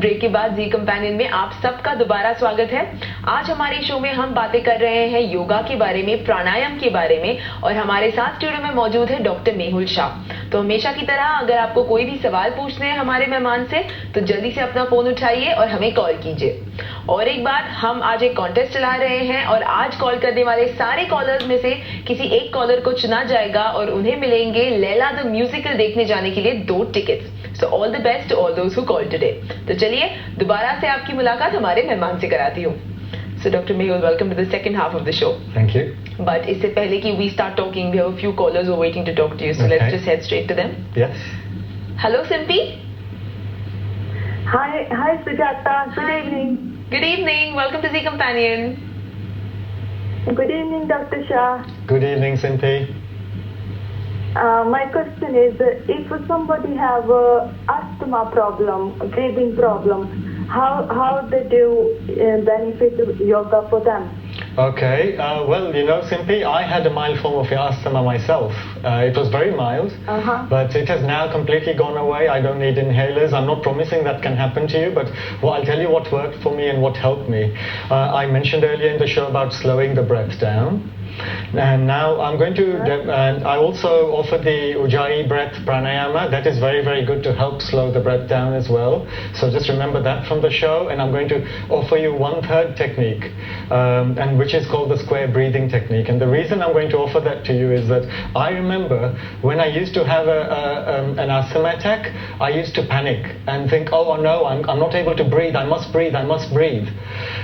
Break के बाद जी companion में आप सबका दोबारा स्वागत है। आज हमारे शो में हम बातें कर रहे हैं योगा के बारे में, प्राणायाम के बारे में, और हमारे साथ स्टूडियो में मौजूद है डॉक्टर मेहुल शाह। तो हमेशा की तरह अगर आपको कोई भी सवाल पूछने हैं हमारे मेहमान से तो जल्दी से अपना फोन उठाइए और हमें कॉल कीजिए। और एक बात, हम आज एक कॉन्टेस्ट चला रहे हैं और आज कॉल करने वाले सारे कॉलर्स में से किसी एक कॉलर को चुना जाएगा और उन्हें मिलेंगे लैला द म्यूजिकल देखने जाने के लिए 2 tickets. So all the best to all those who called today. तो चलिए दोबारा से आपकी मुलाकात हमारे मेहमान से कराती हूँ। So Dr. Mehul, welcome to the second half of the show. Thank you. But इससे पहले कि we start talking, we have a few callers who are waiting to talk to you. So let's just head straight to them. Yes. Hello, Simpi. Hi, Sujata. Good evening. Good evening. Welcome to Zee Companion. Good evening, Dr. Shah. Good evening, Simpi. My question is, if somebody have a asthma problem, breathing problem, how they do benefit yoga for them? Okay. Well, Simpi, I had a mild form of asthma myself. It was very mild, but it has now completely gone away. I don't need inhalers. I'm not promising that can happen to you, but I'll tell you what worked for me and what helped me. I mentioned earlier in the show about slowing the breath down. And now I'm going to, and I also offer the Ujjayi breath pranayama. That is very, very good to help slow the breath down as well. So just remember that from the show. And I'm going to offer you one third technique, and which is called the square breathing technique. And the reason I'm going to offer that to you is that I remember when I used to have an asthma attack, I used to panic and think, oh no, I'm not able to breathe. I must breathe. I must breathe.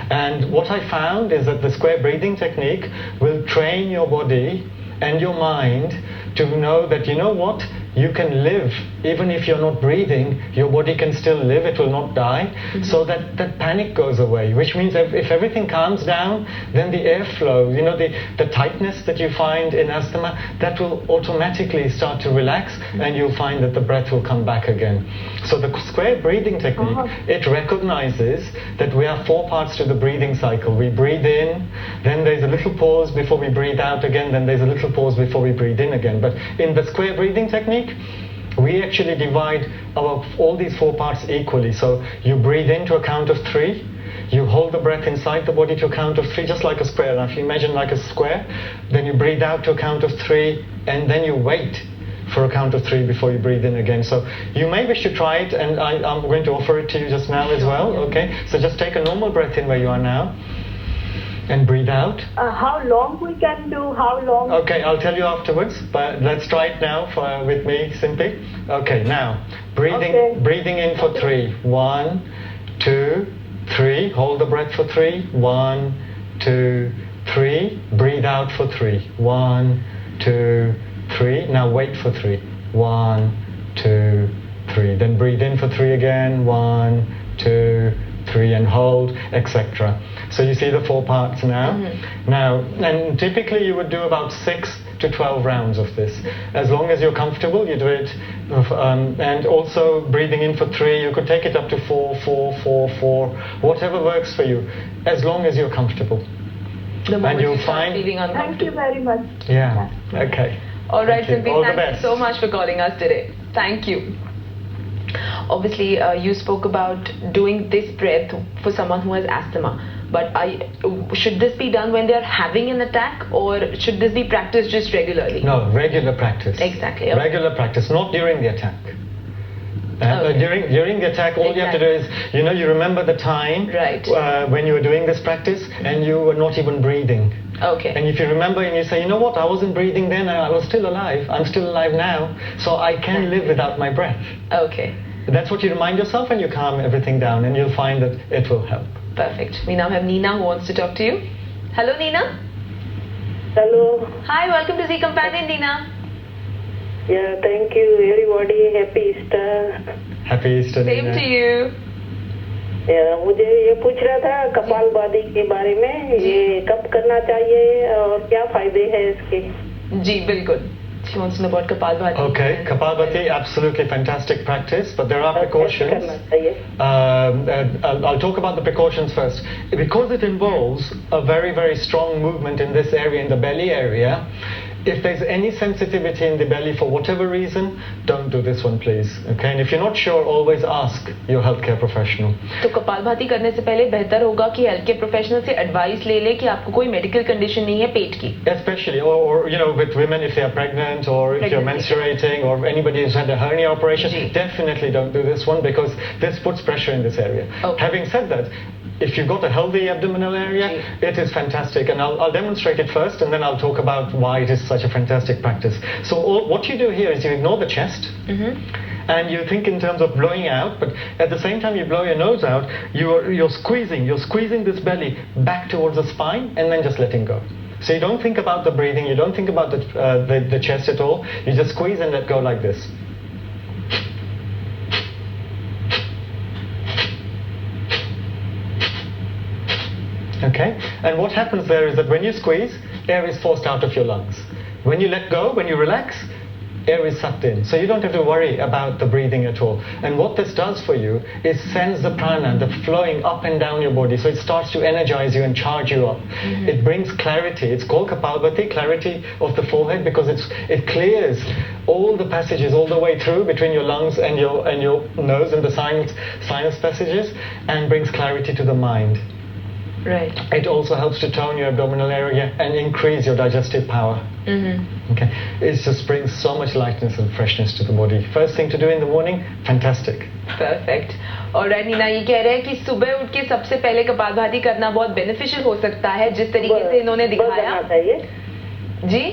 And what I found is that the square breathing technique will train your body and your mind to know that, you know what, you can live even if you're not breathing. Your body can still live, it will not die. So that panic goes away, which means if everything calms down, then the airflow, the tightness that you find in asthma, that will automatically start to relax, and you'll find that the breath will come back again. So the square breathing technique, it recognizes that we have 4 parts to the breathing cycle. We breathe in, then there's a little pause before we breathe out again, then there's a little pause before we breathe in again. But in the square breathing technique, we actually divide all these 4 parts equally. So you breathe in to a count of 3, you hold the breath inside the body to a count of 3, just like a square. Now if you imagine like a square, then you breathe out to a count of 3, and then you wait for a count of 3 before you breathe in again. So you may wish to try it, and I'm going to offer it to you just now as well. Okay, so just take a normal breath in where you are now, and breathe out. How long we can do? How long? Okay, I'll tell you afterwards, but let's try it now with me, Simply. Okay, now, breathing in for 3. 1, 2, 3. Hold the breath for 3. 1, 2, 3. Breathe out for 3. 1, 2, 3. Now wait for 3. 1, 2, 3. Then breathe in for 3 again. 1, 2, 3, and hold, etc. So you see the 4 parts now. Now, and typically you would do about 6 to 12 rounds of this. As long as you're comfortable, you do it. And also breathing in for 3, you could take it up to 4, 4, 4, 4, whatever works for you, as long as you're comfortable. And you'll find feeling uncomfortable. Thank you very much. Yeah. Okay. All right, Simpi. All the Thank you so much for calling us today. Thank you. Obviously, you spoke about doing this breath for someone who has asthma. But should this be done when they are having an attack, or should this be practiced just regularly? No, regular practice. Exactly. Okay. Regular practice, not during the attack. During the attack, all you have to do is, you remember the time when you were doing this practice and you were not even breathing. Okay. And if you remember and you say, you know what, I wasn't breathing then, I was still alive. I'm still alive now, so I can live without my breath. Okay. That's what you remind yourself, and you calm everything down, and you'll find that it will help. Perfect. We now have Nina who wants to talk to you. Hello, Nina. Hello. Hi, welcome to Zee Companion, Nina. Yeah, thank you everybody. Happy Easter. Happy Easter, Nina. Same to you. मुझे ये पूछ रहा था कपालभाति के बारे में, ये कब करना चाहिए और क्या फायदे हैं इसके? जी बिल्कुल. She wants to know about Kapalbhati. Okay, Kapalbhati, absolutely fantastic practice, but there are precautions. I'll talk about the precautions first. Because it involves a very, very strong movement in this area, in the belly area, if there's any sensitivity in the belly for whatever reason, don't do this one, please. Okay, and if you're not sure, always ask your healthcare professional. तो कपालभाति करने से पहले बेहतर होगा कि health care professional से advice ले ले कि आपको कोई मेडिकल कंडीशन नहीं है पेट की. Especially, or with women if they are pregnant, or if you're menstruating, or anybody who's had a hernia operation, definitely don't do this one because this puts pressure in this area. Okay. Having said that, if you've got a healthy abdominal area, it is fantastic, and I'll demonstrate it first, and then I'll talk about why it is such a fantastic practice. So what you do here is you ignore the chest, and you think in terms of blowing out, but at the same time you blow your nose out, you're squeezing this belly back towards the spine, and then just letting go. So you don't think about the breathing, you don't think about the chest at all, you just squeeze and let go like this. Okay, and what happens there is that when you squeeze, air is forced out of your lungs. When you let go, when you relax, air is sucked in. So you don't have to worry about the breathing at all. And what this does for you is sends the prana, the flowing up and down your body. So it starts to energize you and charge you up. It brings clarity. It's called Kapalbhati, clarity of the forehead, because it clears all the passages all the way through between your lungs and your nose and the sinus passages, and brings clarity to the mind. Right. It also helps to tone your abdominal area and increase your digestive power. Okay. It just brings so much lightness and freshness to the body. First thing to do in the morning, fantastic. Perfect. Alright, Neena ये कह रहे हैं कि सुबह उठ के सबसे पहले कपालभाति करना बहुत बेनिफिशियल हो सकता है, जिस तरीके से इन्होंने दिखाया. जी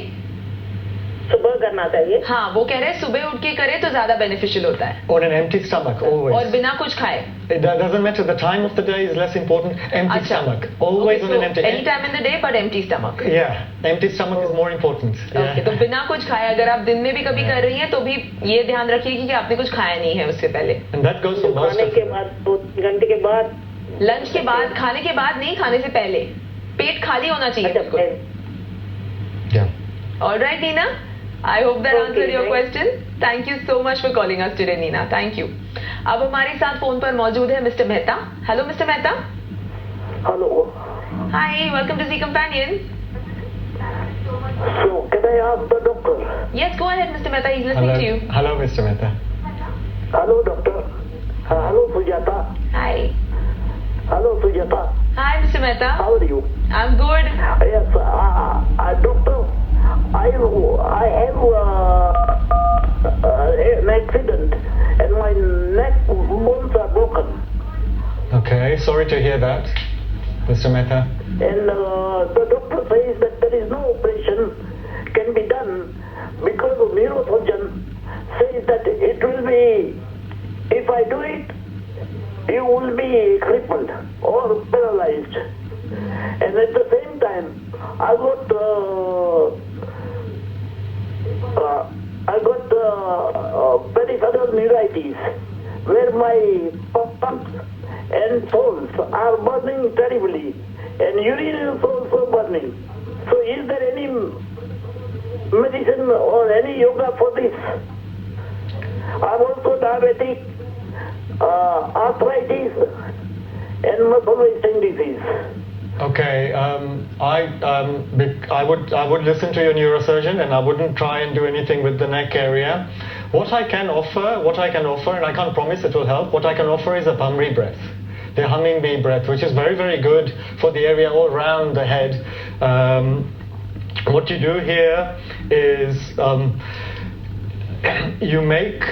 सुबह करना चाहिए. हाँ, वो कह रहे हैं सुबह उठ के करे तो ज्यादा बेनिफिशियल होता है. On an empty stomach, always. और बिना कुछ खाए. It doesn't matter. The time of the day is less important. Empty stomach. Always on an empty. Any time in the day, but empty stomach. Yeah, empty stomach is more important. Okay, तो बिना कुछ खाए अगर आप दिन में भी कभी कर रही हैं तो भी ये ध्यान रखिए कि आपने कुछ खाया नहीं है उससे पहले. And that goes for most खाने के बाद 2 घंटे के बाद. लंच के बाद, खाने के बाद नहीं, खाने से पहले. पेट खाली होना चाहिए बिल्कुल. Yeah. All right, Neena. I hope that answered your question. Thank you so much for calling us today, Neena. Thank you. अब हमारे साथ फोन पर मौजूद है mister Mehta. Hello mister Mehta. Hello. Hi, welcome to Zee Companion. So, can I ask the doctor? Yes, go ahead, Mr. Mehta. He's listening to you. Hello, Mr. Mehta. Hello, doctor. Hello, Sujata. Hi. Hello, Sujata. Hi, Mr. Mehta. How are you? I'm good. Yes, doctor. I have an accident and my neck bones are broken. Okay, sorry to hear that, Mr. Mehta. And the doctor says that there is no operation can be done because the neurosurgeon says that it will be, if I do it, you will be crippled or paralyzed. And at the same time, I got peripheral neuritis, where my pumps and soles are burning terribly, and urinary soles are burning. So is there any medicine or any yoga for this? I'm also diabetic, arthritis, and muscle wasting disease. Okay, I would listen to your neurosurgeon, and I wouldn't try and do anything with the neck area. What I can offer, and I can't promise it will help. What I can offer is a Bhamri breath, the humming bee breath, which is very, very good for the area all around the head. What you do here is you make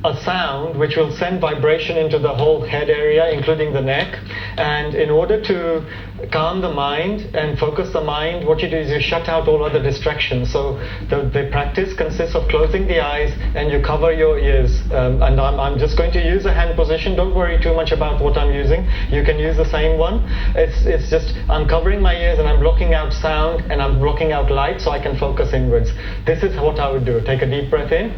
a sound which will send vibration into the whole head area, including the neck. And in order to calm the mind and focus the mind, what you do is you shut out all other distractions. So the practice consists of closing the eyes and you cover your ears. And I'm just going to use a hand position. Don't worry too much about what I'm using. You can use the same one. It's just I'm covering my ears and I'm blocking out sound and I'm blocking out light so I can focus inwards. This is what I would do. Take a deep breath in.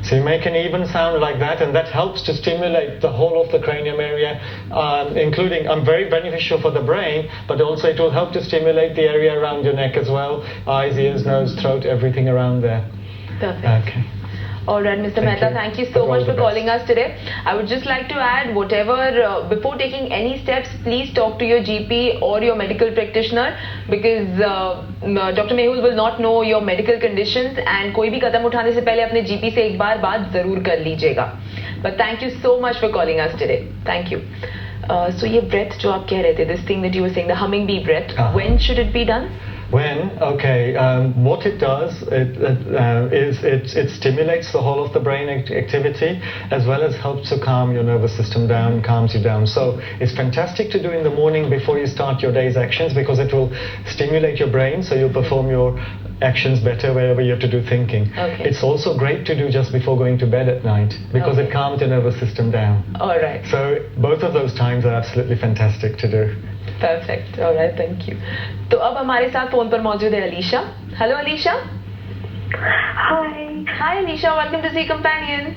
So you make an even sound like that, and that helps to stimulate the whole of the cranium area, including very beneficial for the brain, but also it will help to stimulate the area around your neck as well, eyes, ears, nose, throat, everything around there. Perfect. Okay. All right, Mr. Mehta, thank you so much for calling us today. I would just like to add, before taking any steps, please talk to your GP or your medical practitioner, because Dr. Mehul will not know your medical conditions, and कोई भी कदम उठाने से पहले अपने GP से एक बार बात जरूर कर लीजिएगा. But thank you so much for calling us today. Thank you. So ये breath जो आप कह रहे थे, this thing that you were saying, the humming bee breath, when should it be done? What it does is it stimulates the whole of the brain activity, as well as helps to calm your nervous system down, calms you down. So it's fantastic to do in the morning before you start your day's actions, because it will stimulate your brain, so you'll perform your actions better wherever you have to do thinking. Okay. It's also great to do just before going to bed at night, because it calms your nervous system down. All right. So both of those times are absolutely fantastic to do. Perfect. All right, thank you. तो अब हमारे साथ phone पर मौजूद है Alisha. Hello, Alicia. Hi. Hi, Alicia. Welcome to Zee Companion.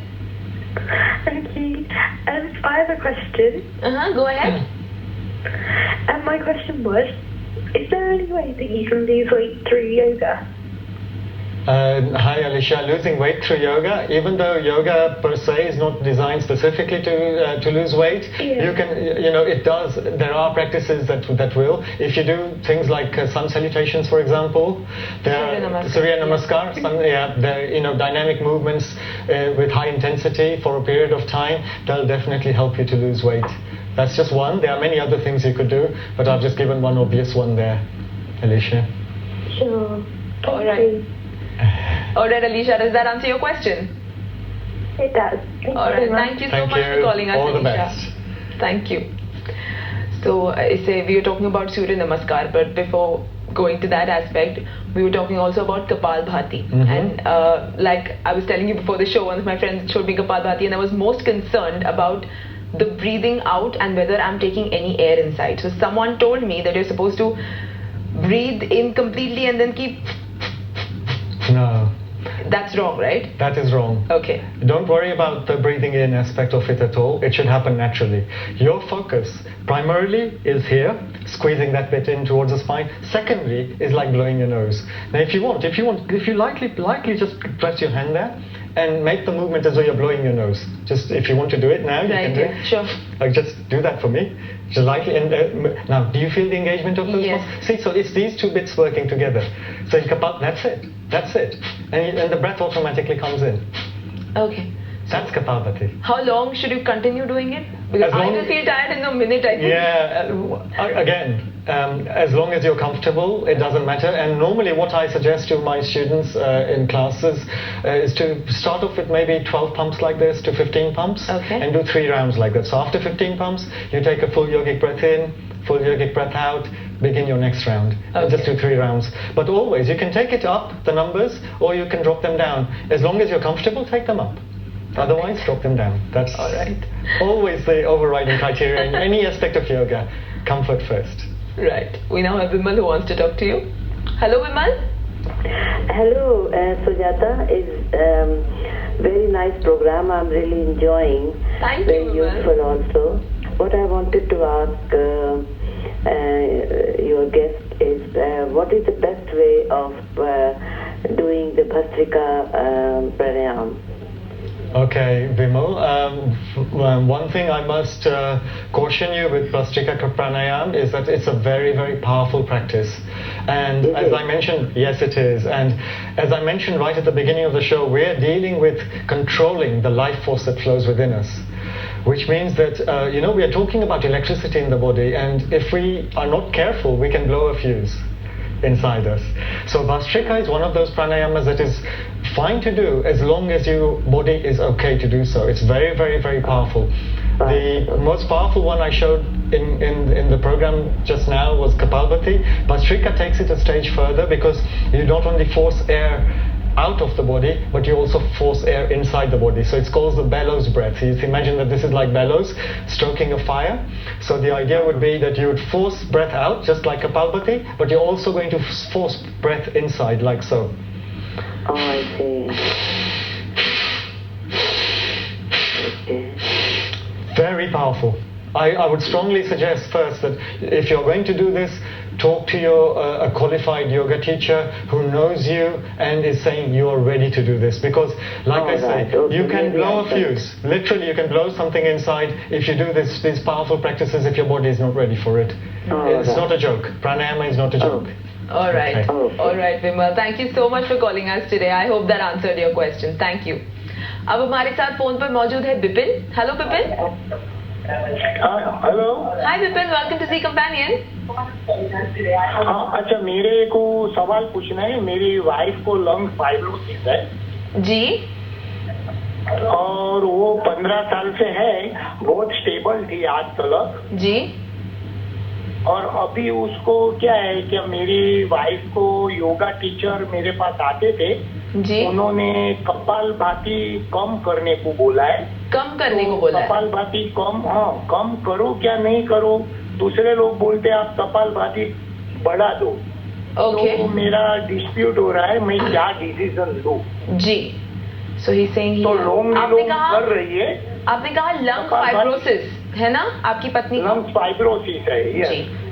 Thank you. I have a question. Go ahead. And my question was, is there any way that you can lose weight through yoga? Hi Alicia, losing weight through yoga, even though yoga per se is not designed specifically to lose weight, you can, it does, there are practices that will. If you do things like sun salutations, for example, Surya Namaskar, they're, dynamic movements with high intensity for a period of time, they'll definitely help you to lose weight. That's just one. There are many other things you could do, but I've just given one obvious one there, Alicia. Sure. All right. All right, Alicia, does that answer your question? It does. Thank you so much for calling us, All Alicia. the best. Thank you. So, we were talking about Surya Namaskar, but before going to that aspect, we were talking also about Kapalbhati. And like I was telling you before the show, one of my friends showed me Kapalbhati, and I was most concerned about the breathing out and whether I'm taking any air inside. So someone told me that you're supposed to breathe in completely and then keep... No. That's wrong, right? That is wrong. Okay. Don't worry about the breathing in aspect of it at all. It should happen naturally. Your focus primarily is here, squeezing that bit in towards the spine. Secondly is like blowing your nose. Now if you lightly just press your hand there and make the movement as though you're blowing your nose. Just if you want to do it now, you can do it. Sure. Like just do that for me. Just lightly. And now, do you feel the engagement of those? Yes. See, so it's these two bits working together. So in Kapal, that's it. That's it. And the breath automatically comes in. Okay. That's Kapalbhati. How long should you continue doing it? Because I will feel tired in a minute, I think. Yeah, again, as long as you're comfortable, it doesn't matter. And normally what I suggest to my students in classes is to start off with maybe 12 pumps like this to 15 pumps. Okay. And do 3 rounds like that. So after 15 pumps, you take a full yogic breath in, full yogic breath out, begin your next round. Okay. And just do 3 rounds. But always, you can take it up, the numbers, or you can drop them down. As long as you're comfortable, take them up. Otherwise, drop them down. That's all right. Always the overriding criteria in any aspect of yoga. Comfort first. Right. We now have Vimal who wants to talk to you. Hello, Vimal. Hello, Sujata. It's very nice program. I'm really enjoying. Thank very you, Vimal. useful also. What I wanted to ask your guest is, what is the best way of doing the Bhastrika pranayam? Okay, Vimal. One thing I must caution you with Bhastrika Pranayam is that it's a very, very powerful practice. And as I mentioned, yes it is. And as I mentioned right at the beginning of the show, we're dealing with controlling the life force that flows within us. Which means that, we are talking about electricity in the body, and if we are not careful, we can blow a fuse inside us. So Bhastrika is one of those pranayamas that is fine to do as long as your body is okay to do so. It's very, very, very powerful. The most powerful one I showed in the program just now was Kapalbhati. Bhastrika takes it a stage further because you not only force air out of the body, but you also force air inside the body. So it's called the bellows breath. You imagine that this is like bellows stroking a fire. So the idea would be that you would force breath out just like Kapalbhati, but you're also going to force breath inside like so. Oh, I see. Very powerful. I would strongly suggest first that if you're going to do this, talk to a qualified yoga teacher who knows you and is saying you are ready to do this. Because, like I say, you can blow a fuse. Literally, you can blow something inside if you do these powerful practices if your body is not ready for it. It's not a joke. Pranayama is not a joke. All right. Okay. All right, Vimal. Thank you so much for calling us today. I hope that answered your question. Thank you. अब हमारे साथ phone पर मौजूद है Bipin. Hello Bipin. Hello. Hi Bipin, welcome to Zee companion. अच्छा, मेरे को सवाल पूछना है. मेरी वाइफ को लंग फाइब्रोसिस है जी, और वो 15 साल से है. बहुत स्टेबल थी आज तक जी. और अभी उसको क्या है कि मेरी वाइफ को योगा टीचर मेरे पास आते थे जी. उन्होंने कपालभाति कम करने को बोला है. कम करने को बोला है. कपालभाति कम करो क्या नहीं करो. दूसरे लोग बोलते हैं आप कपालभाति बढ़ा दो. ओके. तो मेरा डिस्प्यूट हो रहा है, मैं क्या डिसीजन लूं. जी. सो ही सेइंग तो लोग कर रही है. आपने कहा लंग फाइब्रोसिस है ना आपकी पत्नी को? लंग फाइब्रोसिस है. ये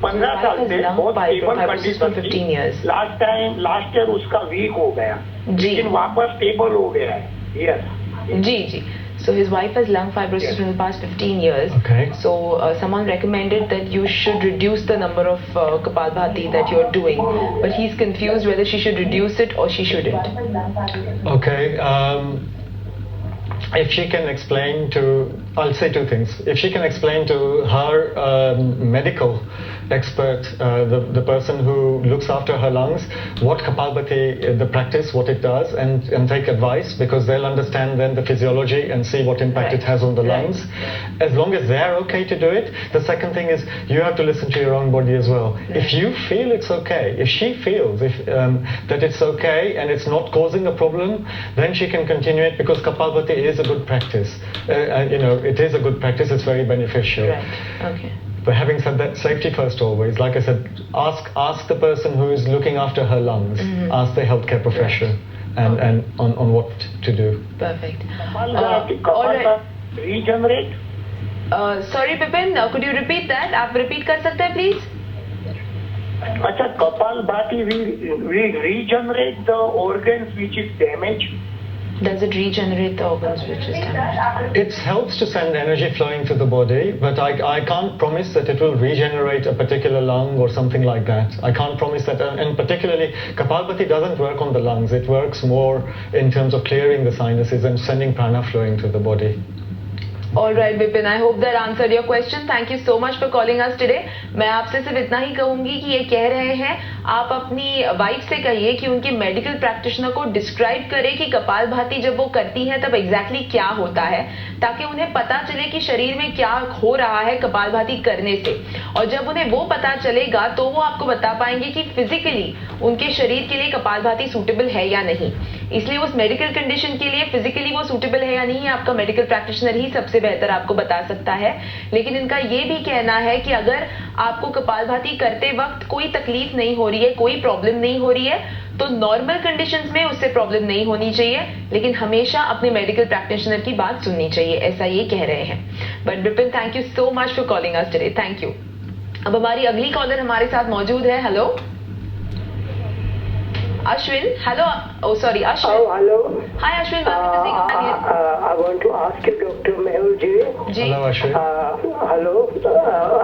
15 साल से बहुत स्टेबल कंडीशन. लास्ट ईयर उसका वीक हो गया, लेकिन वापस स्टेबल हो गया है. Yes. Ji ji. So his wife has lung fibrosis for the past 15 years. Okay. So someone recommended that you should reduce the number of Kapalbhati that you're doing, but he's confused whether she should reduce it or she shouldn't. Okay. If she can explain to, I'll say two things. If she can explain to her medical expert, the person who looks after her lungs, what Kapalbhati, the practice, what it does, and take advice, because they'll understand then the physiology and see what impact it has on the lungs. As long as they're okay to do it. The second thing is you have to listen to your own body as well. If you feel it's okay, if she feels that it's okay and it's not causing a problem, then she can continue it, because Kapalbhati is a good practice. It is a good practice. It's very beneficial. Right. Okay. But having said that, safety first always. Like I said, ask the person who is looking after her lungs. Mm-hmm. Ask the healthcare professional and on what to do. Perfect. All right. Regenerate. Sorry, Bipin. Could you repeat that? आप repeat कर सकते हैं, please? अच्छा, Kapalbhati we regenerate the organs which is damaged. Does it regenerate the organs which is damaged? It helps to send energy flowing to the body, but I can't promise that it will regenerate a particular lung or something like that. I can't promise that. And particularly, Kapalbhati doesn't work on the lungs. It works more in terms of clearing the sinuses and sending prana flowing to the body. All right, Bipin. I hope that answered your question. Thank you so much for calling us today. मैं आपसे सिर्फ इतना ही कहूंगी कि ये कह रहे हैं, आप अपनी वाइफ से कहिए कि उनके मेडिकल प्रैक्टिशनर को डिस्क्राइब करें कि कपालभाति जब वो करती हैं तब एग्जैक्टली क्या होता है, ताकि उन्हें पता चले कि शरीर में क्या हो रहा है कपालभाति करने से. और जब उन्हें वो पता चलेगा तो वो आपको बता पाएंगे कि फिजिकली उनके शरीर के लिए कपालभाति सूटेबल है या नहीं. इसलिए उस मेडिकल कंडीशन के लिए फिजिकली वो सूटेबल है या नहीं, आपका मेडिकल प्रैक्टिशनर ही सबसे बेहतर आपको बता सकता है. लेकिन इनका ये भी कहना है कि अगर आपको कपालभाति करते वक्त कोई तकलीफ नहीं हो रही है, कोई प्रॉब्लम नहीं हो रही है, तो नॉर्मल कंडीशंस में उससे प्रॉब्लम नहीं होनी चाहिए, लेकिन हमेशा अपने मेडिकल प्रैक्टिशनर की बात सुननी चाहिए, ऐसा ये कह रहे हैं. But Vipin, thank you so much for calling us today. Thank you. अब हमारी अगली कॉलर हमारे साथ मौजूद है. Hello Ashwin. Hello. Oh, sorry, Ashwin. Oh, hello. Hi, Ashwin. Welcome to Zee Companion. I want to ask you, Dr. Mehul ji. Hello, Ashwin. Hello.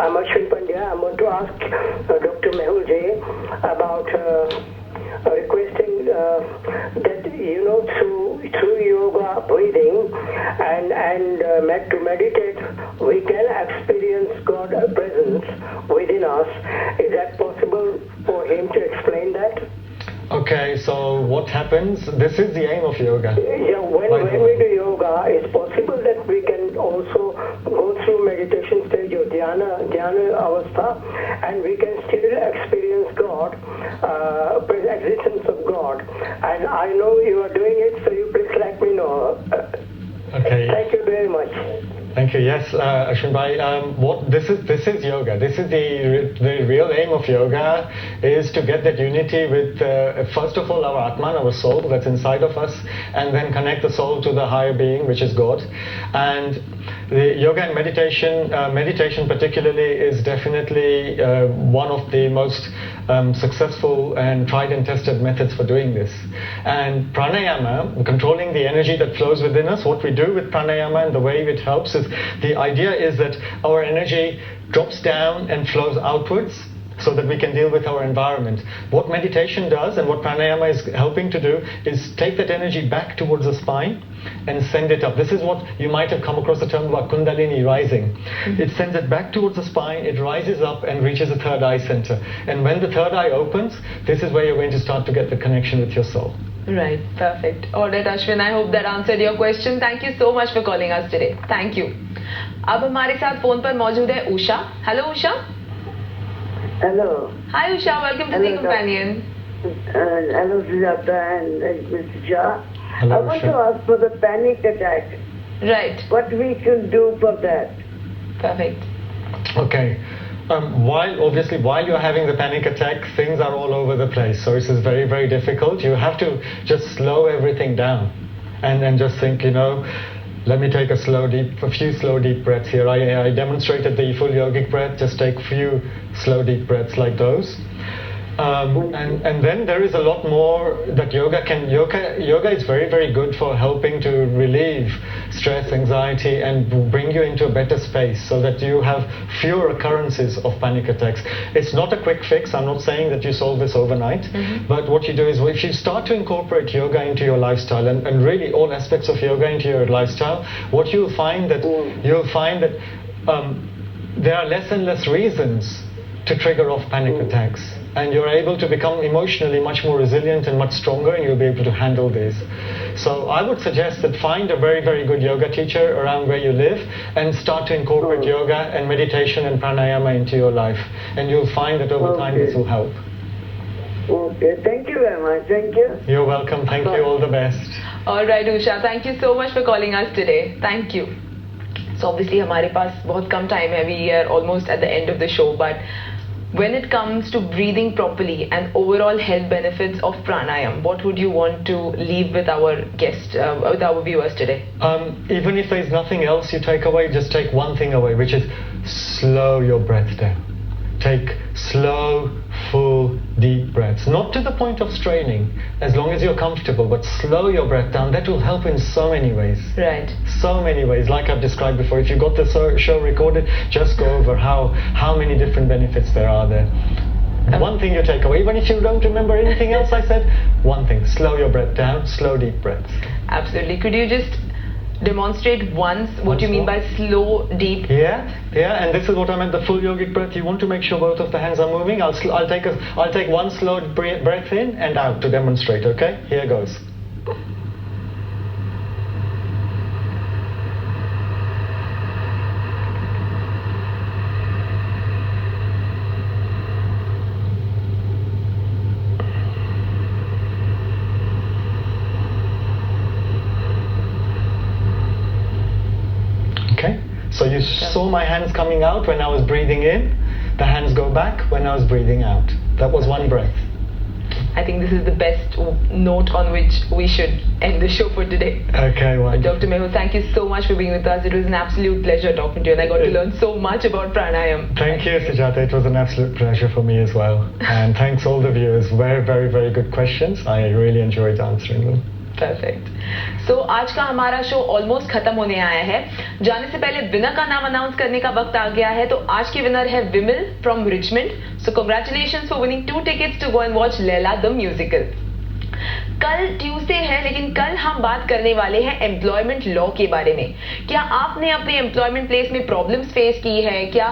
I'm Ashwin Pandya. I want to ask Dr. Mehul ji about requesting that through yoga, breathing, and to meditate, we can experience God presence within us. Is that possible for him to explain that? Okay, so what happens? This is the aim of yoga. Yeah, when we do yoga, it's possible that we can also go through meditation stage of dhyana avastha, and we can still experience God, existence of God. And I know you are doing it, so you please let me know. Okay. Thank you very much. Thank you. Yes, Ashwin bhai, this is yoga. This is the real aim of yoga, is to get that unity with first of all our Atman, our soul that's inside of us, and then connect the soul to the higher being, which is God. And the yoga and meditation particularly is definitely one of the most successful and tried and tested methods for doing this. And pranayama, controlling the energy that flows within us, what we do with pranayama and the way it helps is, the idea is that our energy drops down and flows outwards, so that we can deal with our environment. What meditation does and what pranayama is helping to do is take that energy back towards the spine and send it up. This is what you might have come across the term about Kundalini rising. It sends it back towards the spine, it rises up and reaches the third eye center. And when the third eye opens, this is where you're going to start to get the connection with your soul. Right, perfect. Alright Ashwin, I hope that answered your question. Thank you so much for calling us today. Thank you. अब हमारे साथ phone पर मौजूद है Usha. Hello Usha. Hello. Hi Usha, welcome to Zee Companion. Hello Sujata and Mr. Shah. Hello, I want to ask for the panic attack. Right. What we can do for that? Perfect. Okay. While you're having the panic attack, things are all over the place. So this is very, very difficult. You have to just slow everything down and then just think, let me take a few slow deep breaths here. I demonstrated the full yogic breath. Just take a few slow deep breaths like those. And then there is a lot more that yoga is very, very good for helping to relieve stress, anxiety, and bring you into a better space so that you have fewer occurrences of panic attacks. It's not a quick fix. I'm not saying that you solve this overnight, but what you do is, if you start to incorporate yoga into your lifestyle and really all aspects of yoga into your lifestyle, what you'll find that there are less and less reasons to trigger off panic attacks. And you're able to become emotionally much more resilient and much stronger, and you'll be able to handle these. So I would suggest that find a very, very good yoga teacher around where you live and start to incorporate yoga and meditation and pranayama into your life. And you'll find that over time this will help. Okay, thank you very much. Thank you. You're welcome. Thank you. All the best. All right, Usha. Thank you so much for calling us today. Thank you. So obviously हमारे पास बहुत कम time है. We are almost at the end of the show, but when it comes to breathing properly and overall health benefits of pranayam, what would you want to leave with our guests, with our viewers today? Even if there's nothing else you take away, just take one thing away, which is slow your breath down. Take slow, full, deep breaths. Not to the point of straining, as long as you're comfortable, but slow your breath down. That will help in so many ways. Right. So many ways, like I've described before. If you got the show recorded, just go over how many different benefits there are there. One thing you take away, even if you don't remember anything else I said, one thing, slow your breath down, slow, deep breaths. Absolutely. Could you just demonstrate once what you mean by slow, deep? Yeah, and this is what I meant, the full yogic breath. You want to make sure both of the hands are moving. I'll take one slow breath in and out to demonstrate, okay? Here goes. So you saw my hands coming out when I was breathing in. The hands go back when I was breathing out. That was one breath. I think this is the best note on which we should end the show for today. Okay, well. Dr. Mehul, thank you so much for being with us. It was an absolute pleasure talking to you, and I got to learn so much about pranayam. Thank you, Sujata. It was an absolute pleasure for me as well. And thanks all the viewers. Very, very, very good questions. I really enjoyed answering them. Perfect. So आज का हमारा show almost खत्म होने आया है. जाने से पहले विनर का नाम अनाउंस करने का वक्त आ गया है. तो आज की विनर है Vimal from Richmond. So congratulations for winning 2 tickets to go and watch Laila the musical. कल ट्यूसडे है, लेकिन कल हम बात करने वाले हैं एम्प्लॉयमेंट लॉ के बारे में. क्या आपने अपने एम्प्लॉयमेंट प्लेस में प्रॉब्लम्स फेस की है? क्या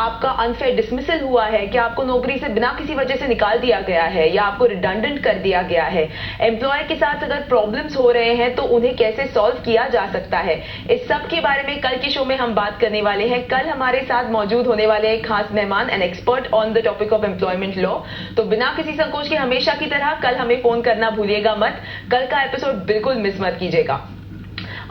आपका अनफेयर डिसमिसल हुआ है? क्या आपको नौकरी से बिना किसी वजह से निकाल दिया गया है या आपको रिडंडेंट कर दिया गया है? एम्प्लॉयर के साथ अगर प्रॉब्लम्स हो रहे हैं तो उन्हें कैसे सॉल्व किया जा सकता है? इस सब के बारे में कल के शो में हम बात करने वाले हैं. कल हमारे साथ मौजूद होने वाले एक खास मेहमान, an expert on the topic of employment law. तो बिना किसी संकोच के हमेशा की तरह कल हमें फोन करना भूलिएगा मत. कल का एपिसोड बिल्कुल मिस मत कीजिएगा.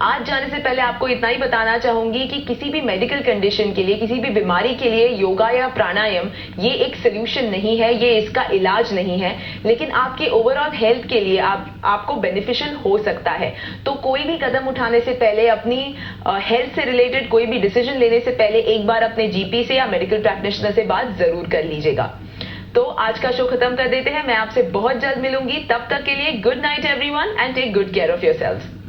आज जाने से पहले आपको इतना ही बताना चाहूंगी कि किसी भी मेडिकल कंडीशन के लिए, किसी भी बीमारी के लिए योगा या प्राणायाम ये एक सोल्यूशन नहीं है, ये इसका इलाज नहीं है, लेकिन आपके ओवरऑल हेल्थ के लिए आपको बेनिफिशियल हो सकता है। तो कोई भी कदम उठाने से पहले, अपनी हेल्थ से रिलेटेड कोई भी डिसीजन लेने से पहले एक बार अपने जीपी से या मेडिकल प्रैक्टिशनर से बात जरूर कर लीजिएगा। तो आज का शो खत्म कर देते हैं। मैं आपसे बहुत जल्द मिलूंगी, तब तक के लिए good night everyone and take good care of yourselves.